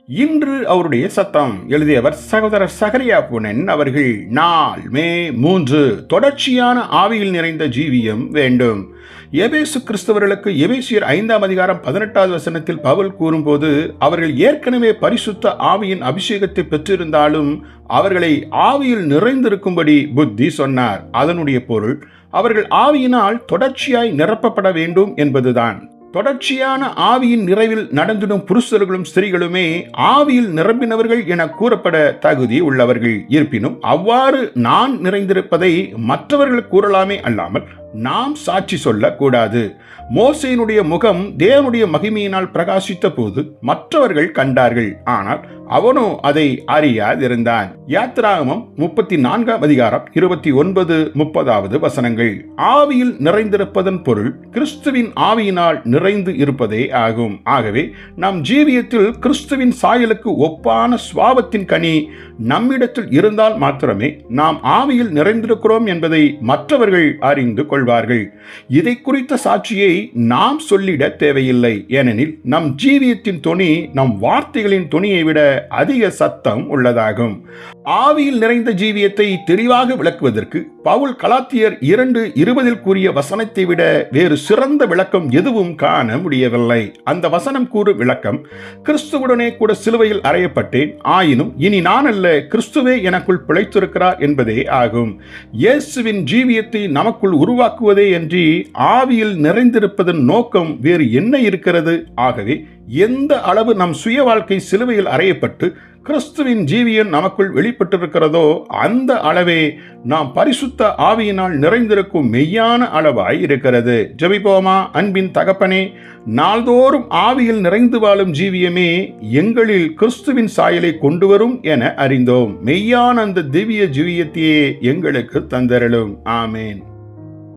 இன்று அவருடைய சத்தம். எழுதியவர் சகோதரர் சகரியா புனன் அவர்கள். நாள் மே 3. தொடர்ச்சியான ஆவியில் நிறைந்த ஜீவியம் வேண்டும். எபேசு கிறிஸ்தவர்களுக்கு எபேசியர் 5ஆம் அதிகாரம் 18வது வசனத்தில் பவுல் கூறும்போது, அவர்கள் ஏற்கனவே பரிசுத்த ஆவியின் அபிஷேகத்தை பெற்றிருந்தாலும் அவர்களை ஆவியில் நிறைந்திருக்கும்படி புத்தி சொன்னார். அதனுடைய பொருள் அவர்கள் ஆவியினால் தொடர்ச்சியாய் நிரப்பப்பட வேண்டும் என்பதுதான். தொடர்ச்சியான ஆவியின் நிறைவில் நடந்திடும் புருஷர்களும் ஸ்திரீகளுமே ஆவியில் நிரம்பினவர்கள் என கூறப்பட தகுதி உள்ளவர்கள். இருப்பினும் அவ்வாறு நான் நிறைந்திருப்பதை மற்றவர்கள் கூறலாமே அல்லாமல் நாம் சாட்சி சொல்லக்கூடாது. மோசேயினுடைய முகம் தேவனுடைய மகிமையினால் பிரகாசித்த போது மற்றவர்கள் கண்டார்கள், ஆனால் அவனோ அதை அறியாதிருந்தான். யாத்திராகமம் 34ஆம் அதிகாரம் 29-30வது வசனங்கள். ஆவியில் நிறைந்திருப்பதன் பொருள் கிறிஸ்துவின் ஆவியினால் நிறைந்து இருப்பதே ஆகும். ஆகவே நம் ஜீவியத்தில் கிறிஸ்துவின் சாயலுக்கு ஒப்பான சுவாபத்தின் கனி நம்மிடத்தில் இருந்தால் மாத்திரமே நாம் ஆவியில் நிறைந்திருக்கிறோம் என்பதை மற்றவர்கள் அறிந்து கொள்வார்கள். இதை குறித்த சாட்சியை நாம் சொல்லிட தேவையில்லை. ஏனெனில் நம் ஜீவியத்தின் தொனி நம் வார்த்தைகளின் தொனியை விட அதிக சத்தம் உள்ளதாகும். ஆவியில் நிறைந்த ஜீவியத்தை தெளிவாக விளக்குவதற்கு பவுல் கலாத்தியர் 2:20 கூறிய வசனத்தை விட வேறு சிறந்த விளக்கம் எதுவும் காண முடியவில்லை. அந்த வசனம் கூறும் விளக்கம், கிறிஸ்துவுடனே கூட சிலுவையில் அறையப்பட்டேன், ஆயினும் இனி நான் அல்ல, கிறிஸ்துவே எனக்குள் பிழைத்திருக்கிறார் என்பதே ஆகும். இயேசுவின் ஜீவியத்தை நமக்குள் உருவாக்குவதே அன்றி ஆவியில் நிறைந்திருப்பதன் நோக்கம் வேறு என்ன இருக்கிறது? ஆகவே எந்த அளவு நம் சுய வாழ்க்கை சிலுவையில் அறையப்பட்டு கிறிஸ்துவின் ஜீவியம் நமக்குள் வெளிப்பட்டிருக்கிறதோ அந்த அளவே நாம் பரிசுத்த ஆவியினால் நிறைந்திருக்கும் மெய்யான அளவாய் இருக்கிறது. ஜெபிப்போமா. அன்பின் தகப்பனே, நாள்தோறும் ஆவியில் நிறைந்து வாழும் ஜீவியமே எங்களில் கிறிஸ்துவின் சாயலை கொண்டு வரும் என அறிந்தோம். மெய்யான அந்த திவ்ய ஜீவியத்தையே எங்களுக்கு தந்தருளும். ஆமேன்.